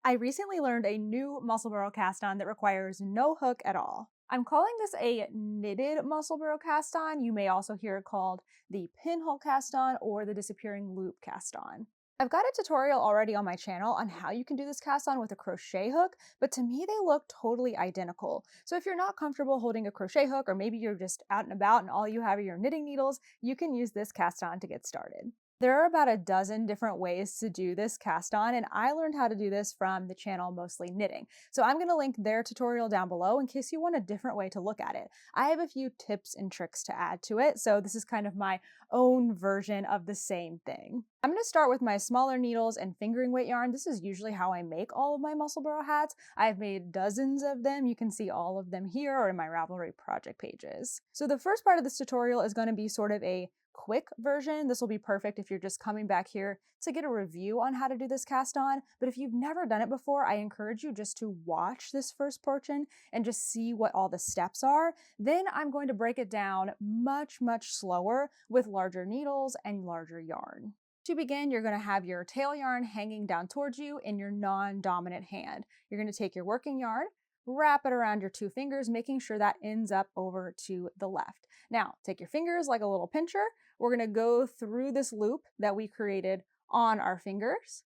I recently learned a new Musselburgh cast on that requires no hook at all. I'm calling this a knitted Musselburgh cast on. You may also hear it called the Pinhole Cast On or the Disappearing Loop cast on. I've got a tutorial already on my channel on how you can do this cast on with a crochet hook, but to me they look totally identical. So if you're not comfortable holding a crochet hook, or maybe you're just out and about and all you have are your knitting needles, you can use this cast on to get started. There are about a dozen different ways to do this cast on, and I learned how to do this from the channel Mostly Knitting. So I'm going to link their tutorial down below in case you want a different way to look at it. I have a few tips and tricks to add to it, so this is kind of my own version of the same thing. I'm going to start with my smaller needles and fingering weight yarn. This is usually how I make all of my Musselburgh hats. I've made dozens of them. You can see all of them here or in my Ravelry project pages. So the first part of this tutorial is going to be sort of a quick version. This will be perfect if you're just coming back here to get a review on how to do this cast on. But if you've never done it before, I encourage you just to watch this first portion and just see what all the steps are. Then I'm going to break it down much slower with larger needles and larger yarn. To begin, you're going to have your tail yarn hanging down towards you in your non-dominant hand. You're going to take your working yarn, wrap it around your two fingers, making sure that ends up over to the left. Now, take your fingers like a little pincher. We're going to go through this loop that we created on our fingers,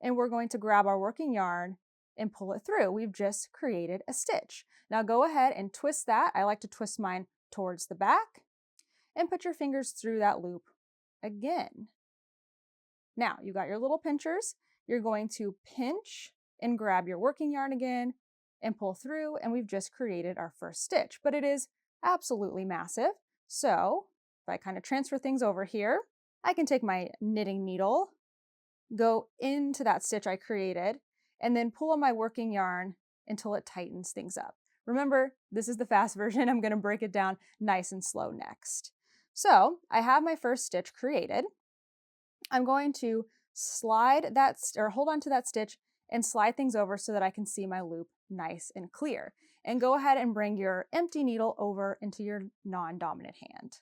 and we're going to grab our working yarn and pull it through. We've just created a stitch. Now go ahead and twist that. I like to twist mine towards the back, and put your fingers through that loop again. Now you got your little pinchers. You're going to pinch and grab your working yarn again and pull through, and we've just created our first stitch, but it is absolutely massive. So if I kind of transfer things over here, I can take my knitting needle, go into that stitch I created, and then pull on my working yarn until it tightens things up. Remember, this is the fast version. I'm going to break it down nice and slow next. So I have my first stitch created. I'm going to slide that, or hold on to that stitch and slide things over so that I can see my loop nice and clear. And go ahead and bring your empty needle over into your non-dominant hand.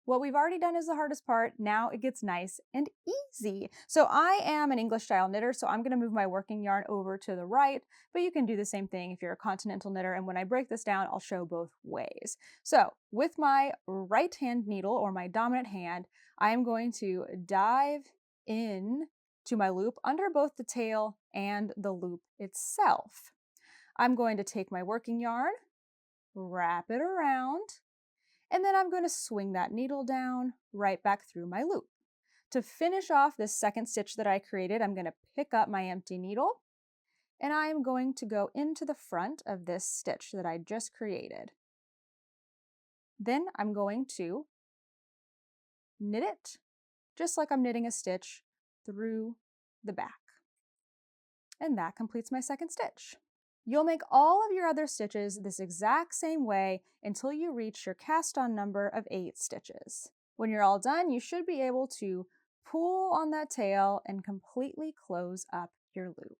What we've already done is the hardest part. Now it gets nice and easy. So I am an English style knitter, so I'm going to move my working yarn over to the right, but you can do the same thing if you're a continental knitter. And when I break this down, I'll show both ways. So with my right hand needle, or my dominant hand, I am going to dive in to my loop under both the tail and the loop itself. I'm going to take my working yarn, wrap it around, and then I'm going to swing that needle down right back through my loop. To finish off this second stitch that I created, I'm going to pick up my empty needle, and I am going to go into the front of this stitch that I just created. Then I'm going to knit it just like I'm knitting a stitch through the back. And that completes my second stitch. You'll make all of your other stitches this exact same way until you reach your cast on number of 8 stitches. When you're all done, you should be able to pull on that tail and completely close up your loop.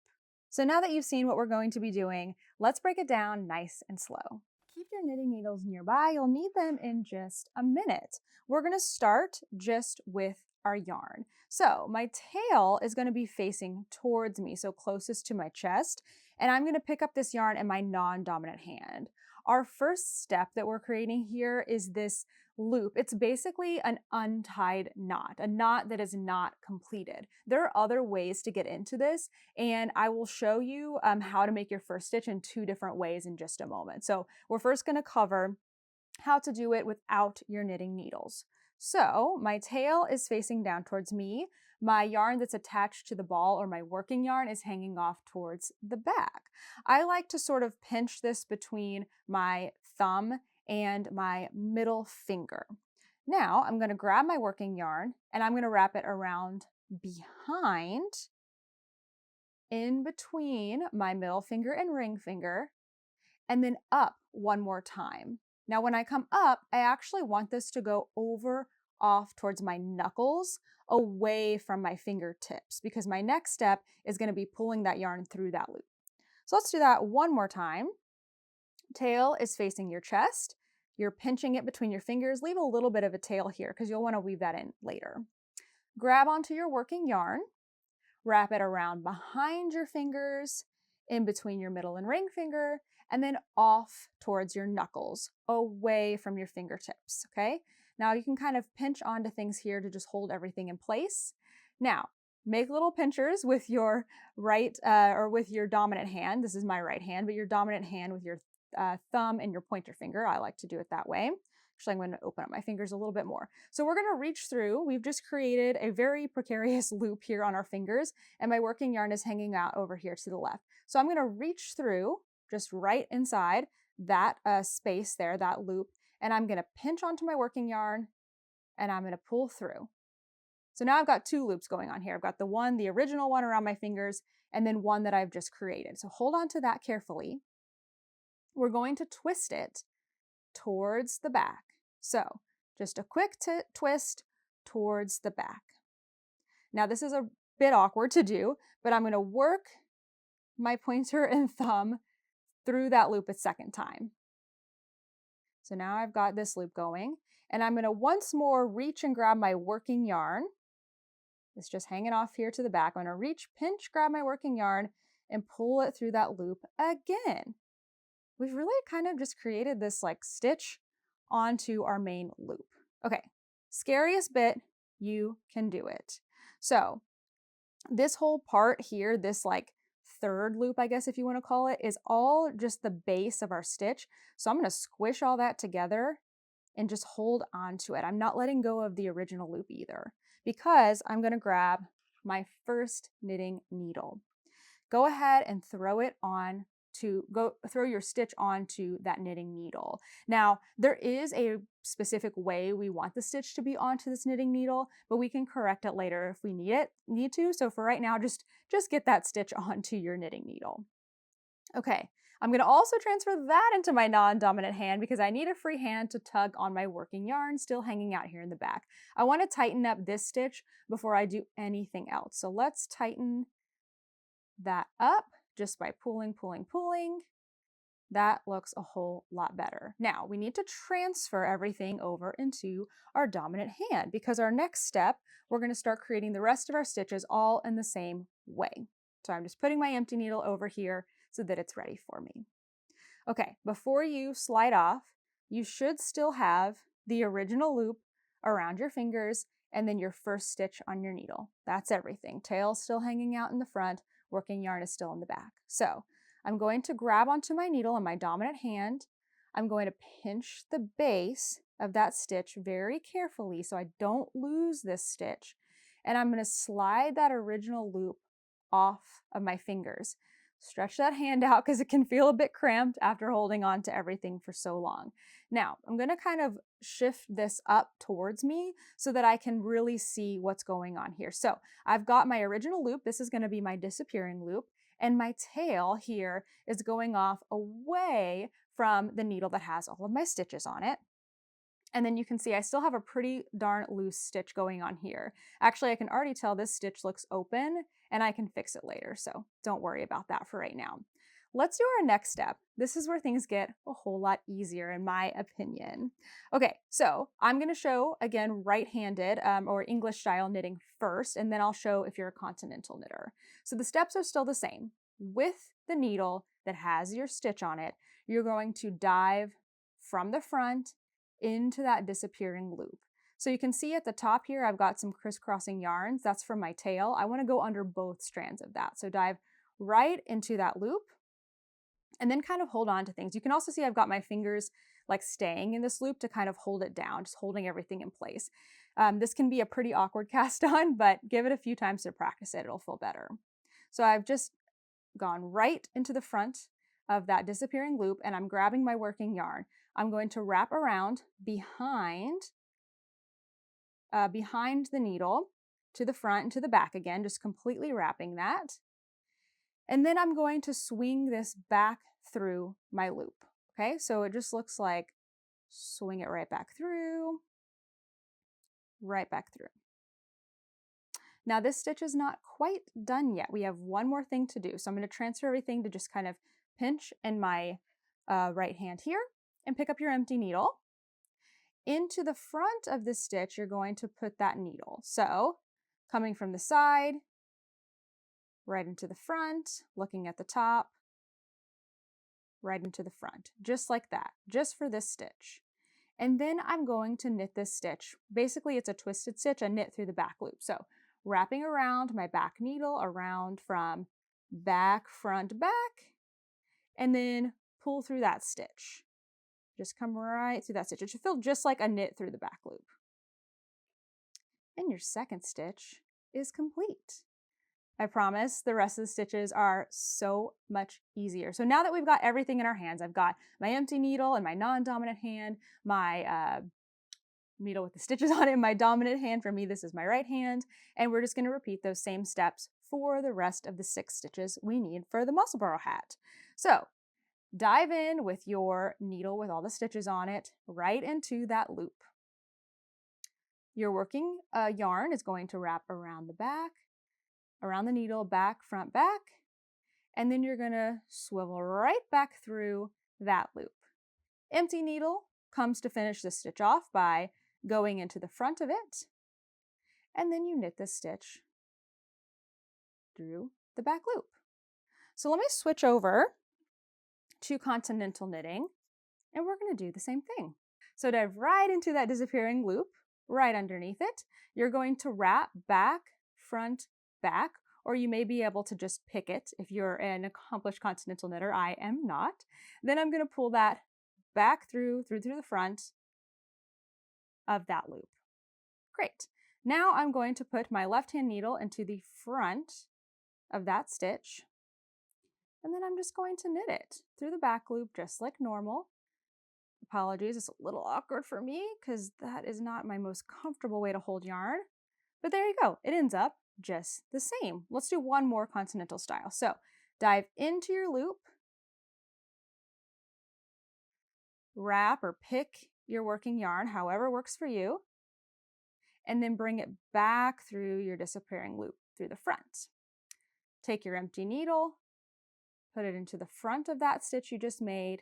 So now that you've seen what we're going to be doing, let's break it down nice and slow. Keep your knitting needles nearby. You'll need them in just a minute. We're going to start just with our yarn. So my tail is going to be facing towards me, so closest to my chest, and I'm going to pick up this yarn in my non-dominant hand. Our first step that we're creating here is this loop. It's basically an untied knot, a knot that is not completed. There are other ways to get into this, and I will show you how to make your first stitch in 2 different ways in just a moment. So we're first going to cover how to do it without your knitting needles. So my tail is facing down towards me. My yarn that's attached to the ball, or my working yarn, is hanging off towards the back. I like to sort of pinch this between my thumb and my middle finger. Now I'm going to grab my working yarn and I'm going to wrap it around behind, in between my middle finger and ring finger, and then up one more time. Now when I come up, I actually want this to go over off towards my knuckles, away from my fingertips, because my next step is going to be pulling that yarn through that loop. So let's do that one more time. Tail is facing your chest. You're pinching it between your fingers. Leave a little bit of a tail here because you'll want to weave that in later. Grab onto your working yarn, wrap it around behind your fingers, in between your middle and ring finger, and then off towards your knuckles, away from your fingertips, okay? Now you can kind of pinch onto things here to just hold everything in place. Now, make little pinchers with your right or with your dominant hand. This is my right hand, but your dominant hand with your thumb and your pointer finger. I like to do it that way. Actually, I'm going to open up my fingers a little bit more. So we're going to reach through. We've just created a very precarious loop here on our fingers, and my working yarn is hanging out over here to the left. So I'm going to reach through just right inside that space there, that loop, and I'm going to pinch onto my working yarn, and I'm going to pull through. So now I've got two loops going on here. I've got the original one around my fingers, and then one that I've just created. So hold on to that carefully. We're going to twist it towards the back. So just a quick twist towards the back. Now this is a bit awkward to do, but I'm going to work my pointer and thumb through that loop a second time. So now I've got this loop going, and I'm going to once more reach and grab my working yarn. It's just hanging off here to the back. I'm going to reach, pinch, grab my working yarn, and pull it through that loop again. We've really kind of just created this like stitch onto our main loop. Okay, scariest bit, you can do it. So this whole part here, this like third loop, I guess if you want to call it, is all just the base of our stitch. So I'm going to squish all that together and just hold on to it. I'm not letting go of the original loop either, because I'm going to grab my first knitting needle. Go ahead and throw your stitch onto that knitting needle. Now, there is a specific way we want the stitch to be onto this knitting needle, but we can correct it later if we need to. So for right now, just get that stitch onto your knitting needle. Okay, I'm going to also transfer that into my non-dominant hand because I need a free hand to tug on my working yarn still hanging out here in the back. I want to tighten up this stitch before I do anything else. So let's tighten that up just by pulling. That looks a whole lot better. Now we need to transfer everything over into our dominant hand because our next step, we're going to start creating the rest of our stitches all in the same way. So I'm just putting my empty needle over here so that it's ready for me. Okay, before you slide off, you should still have the original loop around your fingers and then your first stitch on your needle. That's everything. Tail's still hanging out in the front, working yarn is still in the back. So I'm going to grab onto my needle in my dominant hand. I'm going to pinch the base of that stitch very carefully so I don't lose this stitch. And I'm going to slide that original loop off of my fingers. Stretch that hand out because it can feel a bit cramped after holding on to everything for so long. Now, I'm going to kind of shift this up towards me so that I can really see what's going on here. So I've got my original loop. This is going to be my disappearing loop. And my tail here is going off away from the needle that has all of my stitches on it. And then you can see I still have a pretty darn loose stitch going on here. Actually, I can already tell this stitch looks open and I can fix it later, so don't worry about that for right now. Let's do our next step. This is where things get a whole lot easier in my opinion. Okay, so I'm gonna show, again, right-handed or English style knitting first, and then I'll show if you're a continental knitter. So the steps are still the same. With the needle that has your stitch on it, you're going to dive from the front into that disappearing loop. So you can see at the top here, I've got some crisscrossing yarns. That's from my tail. I want to go under both strands of that. So dive right into that loop and then kind of hold on to things. You can also see I've got my fingers like staying in this loop to kind of hold it down, just holding everything in place. This can be a pretty awkward cast on, but give it a few times to practice it. It'll feel better. So I've just gone right into the front of that disappearing loop and I'm grabbing my working yarn. I'm going to wrap around behind the needle to the front and to the back again, just completely wrapping that. And then I'm going to swing this back through my loop. Okay, so it just looks like swing it right back through. Now this stitch is not quite done yet. We have one more thing to do. So I'm going to transfer everything to just kind of pinch in my right hand here and pick up your empty needle. Into the front of the stitch, you're going to put that needle. So coming from the side, right into the front, looking at the top, right into the front, just like that, just for this stitch. And then I'm going to knit this stitch. Basically, it's a twisted stitch, I knit through the back loop. So wrapping around my back needle, around from back, front, back, and then pull through that stitch. Just come right through that stitch. It should feel just like a knit through the back loop. And your second stitch is complete. I promise the rest of the stitches are so much easier. So now that we've got everything in our hands, I've got my empty needle in my non-dominant hand, my needle with the stitches on it in my dominant hand. For me, this is my right hand. And we're just going to repeat those same steps for the rest of the 6 stitches we need for the Musselburgh hat. So dive in with your needle with all the stitches on it right into that loop. Your working yarn is going to wrap around the back, around the needle, back, front, back, and then you're going to swivel right back through that loop. Empty needle comes to finish the stitch off by going into the front of it, and then you knit this stitch through the back loop. So let me switch over to Continental knitting, and we're going to do the same thing. So dive right into that disappearing loop, right underneath it. You're going to wrap back, front, back, or you may be able to just pick it if you're an accomplished Continental knitter. I am not. Then I'm going to pull that back through the front of that loop. Great. Now I'm going to put my left hand needle into the front of that stitch, and then I'm just going to knit it through the back loop just like normal. Apologies, it's a little awkward for me because that is not my most comfortable way to hold yarn, but there you go. It ends up just the same. Let's do one more Continental style. So dive into your loop, wrap or pick your working yarn, however works for you, and then bring it back through your disappearing loop through the front. Take your empty needle, put it into the front of that stitch you just made,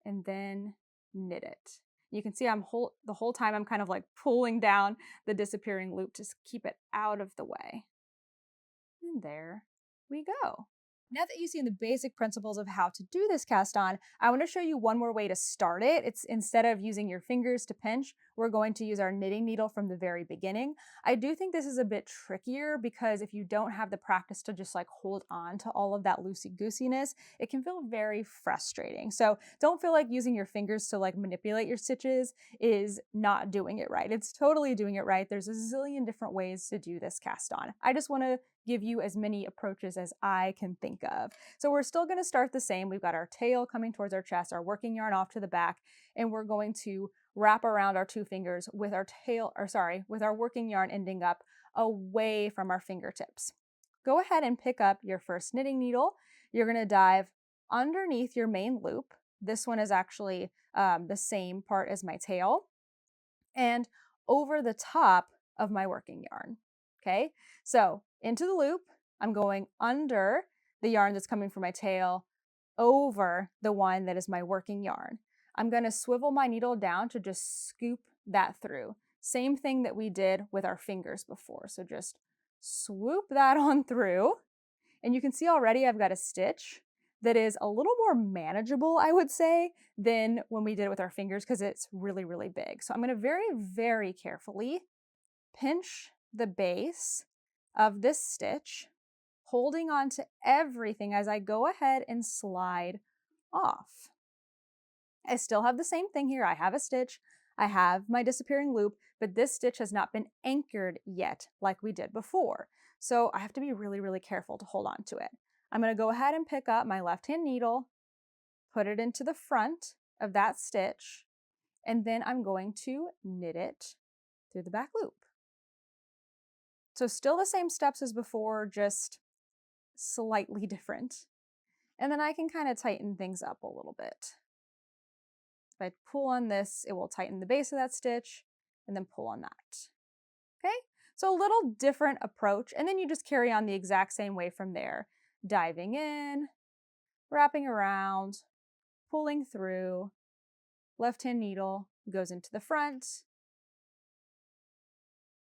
and then knit it. You can see the whole time I'm kind of like pulling down the disappearing loop to keep it out of the way. And there we go. Now that you've seen the basic principles of how to do this cast on, I want to show you one more way to start it. It's instead of using your fingers to pinch, we're going to use our knitting needle from the very beginning. I do think this is a bit trickier because if you don't have the practice to just like hold on to all of that loosey-goosiness, it can feel very frustrating. So don't feel like using your fingers to like manipulate your stitches is not doing it right. It's totally doing it right. There's a zillion different ways to do this cast on. I just want to give you as many approaches as I can think of. So we're still going to start the same. We've got our tail coming towards our chest, our working yarn off to the back, and we're going to wrap around our 2 fingers with our with our working yarn ending up away from our fingertips. Go ahead and pick up your first knitting needle. You're going to dive underneath your main loop. This one is actually the same part as my tail, and over the top of my working yarn. Okay, so into the loop, I'm going under the yarn that's coming from my tail, over the one that is my working yarn. I'm going to swivel my needle down to just scoop that through. Same thing that we did with our fingers before. So just swoop that on through. And you can see already I've got a stitch that is a little more manageable, I would say, than when we did it with our fingers because it's really, really big. So I'm going to very, very carefully pinch the base of this stitch, holding on to everything as I go ahead and slide off. I still have the same thing here. I have a stitch, I have my disappearing loop, but this stitch has not been anchored yet like we did before. So I have to be really, really careful to hold on to it. I'm going to go ahead and pick up my left-hand needle, put it into the front of that stitch, and then I'm going to knit it through the back loop. So still the same steps as before, just slightly different. And then I can kind of tighten things up a little bit. If I pull on this, it will tighten the base of that stitch, and then pull on that. Okay, so a little different approach, and then you just carry on the exact same way from there. Diving in, wrapping around, pulling through, left-hand needle goes into the front,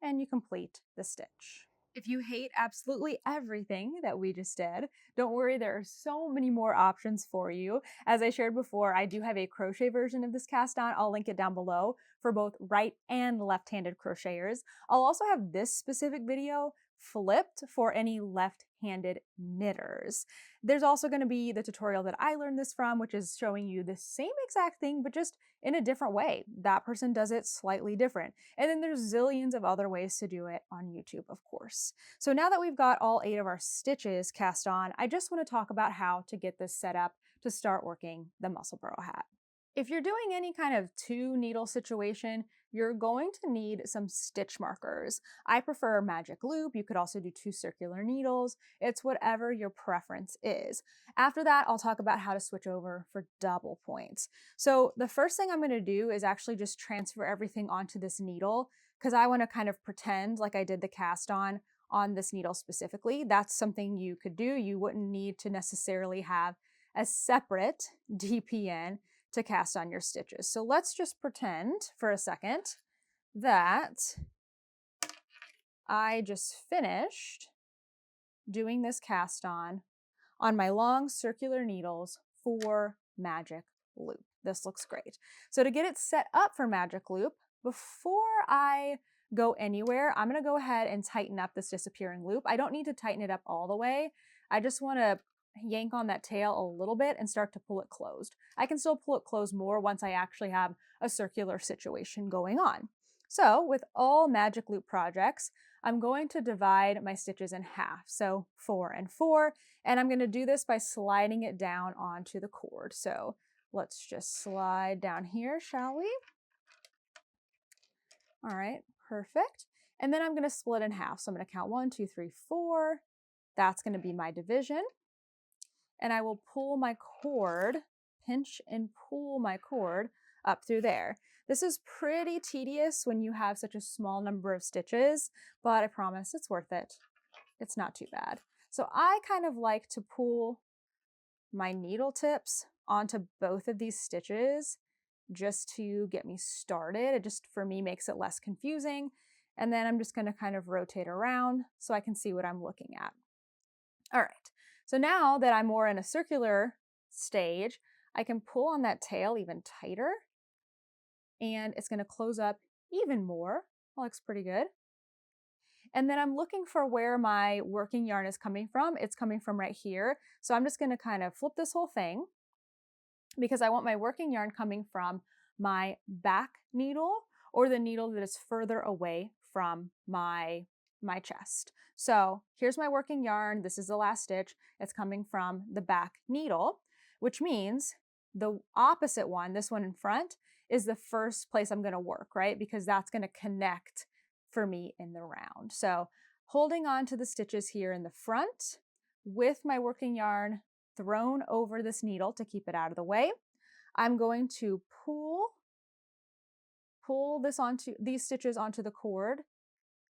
and you complete the stitch. If you hate absolutely everything that we just did, don't worry, there are so many more options for you. As I shared before, I do have a crochet version of this cast on. I'll link it down below for both right and left-handed crocheters. I'll also have this specific video flipped for any left-handed knitters. There's also going to be the tutorial that I learned this from, which is showing you the same exact thing, but just in a different way. That person does it slightly different. And then there's zillions of other ways to do it on YouTube, of course. So now that we've got all 8 of our stitches cast on, I just want to talk about how to get this set up to start working the Musselburgh hat. If you're doing any kind of 2-needle situation, you're going to need some stitch markers. I prefer magic loop. You could also do 2 circular needles. It's whatever your preference is. After that, I'll talk about how to switch over for double points. So the first thing I'm going to do is actually just transfer everything onto this needle, because I want to kind of pretend like I did the cast on this needle specifically. That's something you could do. You wouldn't need to necessarily have a separate DPN to cast on your stitches. So let's just pretend for a second that I just finished doing this cast on my long circular needles for magic loop. This looks great. So to get it set up for magic loop, before I go anywhere, I'm going to go ahead and tighten up this disappearing loop. I don't need to tighten it up all the way. I just want to yank on that tail a little bit and start to pull it closed. I can still pull it closed more once I actually have a circular situation going on. So with all magic loop projects, I'm going to divide my stitches in half. So 4 and 4, and I'm going to do this by sliding it down onto the cord. So let's just slide down here, shall we? All right, perfect. And then I'm going to split in half. So I'm going to count 1, 2, 3, 4. That's going to be my division. And I will pull my cord, pinch and pull my cord up through there. This is pretty tedious when you have such a small number of stitches, but I promise it's worth it. It's not too bad. So I kind of like to pull my needle tips onto both of these stitches just to get me started. It just, for me, makes it less confusing. And then I'm just going to kind of rotate around so I can see what I'm looking at. All right. So now that I'm more in a circular stage, I can pull on that tail even tighter, and it's going to close up even more. That looks pretty good. And then I'm looking for where my working yarn is coming from. It's coming from right here. So I'm just going to kind of flip this whole thing because I want my working yarn coming from my back needle or the needle that is further away from my chest. So here's my working yarn. This is the last stitch. It's coming from the back needle, which means the opposite one, this one in front, is the first place I'm going to work, right? Because that's going to connect for me in the round. So holding on to the stitches here in the front with my working yarn thrown over this needle to keep it out of the way, I'm going to pull these stitches onto the cord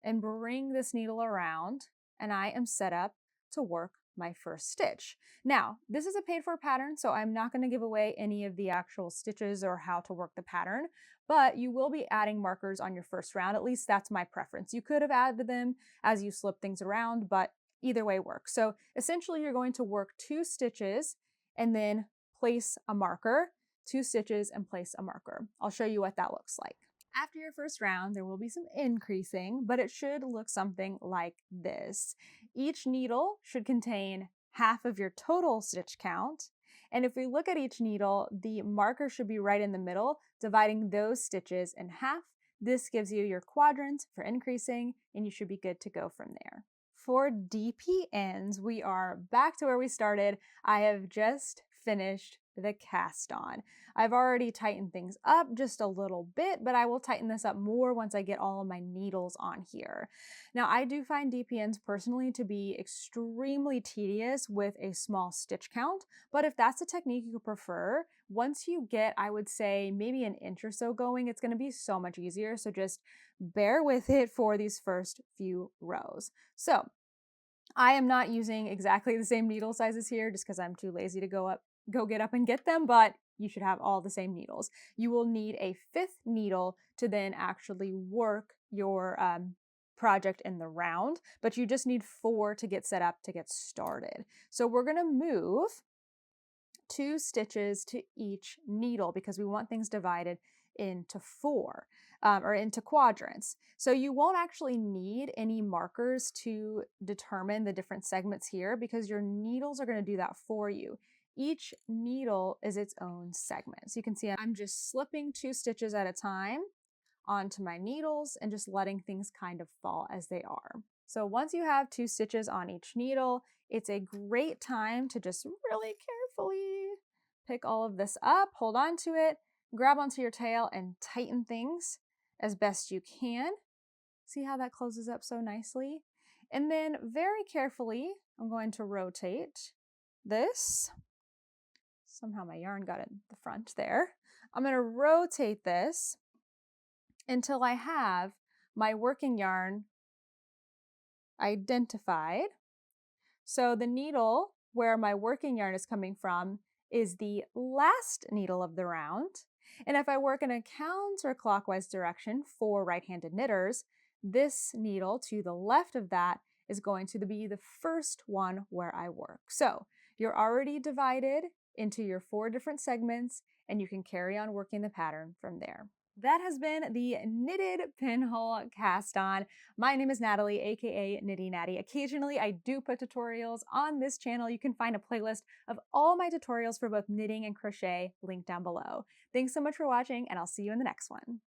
and bring this needle around, and I am set up to work my first stitch. Now, this is a paid for pattern, so I'm not going to give away any of the actual stitches or how to work the pattern, but you will be adding markers on your first round. At least that's my preference. You could have added them as you slip things around, but either way works. So essentially you're going to work 2 stitches and then place a marker, 2 stitches and place a marker. I'll show you what that looks like. After your first round, there will be some increasing, but it should look something like this. Each needle should contain half of your total stitch count. And if we look at each needle, the marker should be right in the middle, dividing those stitches in half. This gives you your quadrant for increasing, and you should be good to go from there. For DPNs, we are back to where we started. I have just finished the cast on. I've already tightened things up just a little bit, but I will tighten this up more once I get all of my needles on here. Now, I do find DPNs personally to be extremely tedious with a small stitch count, but if that's a technique you prefer, once you get, I would say, maybe an inch or so going, it's going to be so much easier. So just bear with it for these first few rows. So I am not using exactly the same needle sizes here just because I'm too lazy to go get up and get them, but you should have all the same needles. You will need a 5th needle to then actually work your project in the round, but you just need 4 to get set up to get started. So we're gonna move 2 stitches to each needle because we want things divided into 4 or into quadrants. So you won't actually need any markers to determine the different segments here because your needles are going to do that for you. Each needle is its own segment. So you can see I'm just slipping 2 stitches at a time onto my needles and just letting things kind of fall as they are. So once you have 2 stitches on each needle, it's a great time to just really carefully pick all of this up, hold on to it, grab onto your tail and tighten things as best you can. See how that closes up so nicely? And then very carefully, I'm going to rotate this. Somehow my yarn got in the front there. I'm going to rotate this until I have my working yarn identified. So the needle where my working yarn is coming from is the last needle of the round. And if I work in a counterclockwise direction for right-handed knitters, this needle to the left of that is going to be the first one where I work. So you're already divided into your 4 different segments, and you can carry on working the pattern from there. That has been the knitted pinhole cast on. My name is Natalie, aka Knitty Natty. Occasionally I do put tutorials on this channel. You can find a playlist of all my tutorials for both knitting and crochet linked down below. Thanks so much for watching, and I'll see you in the next one.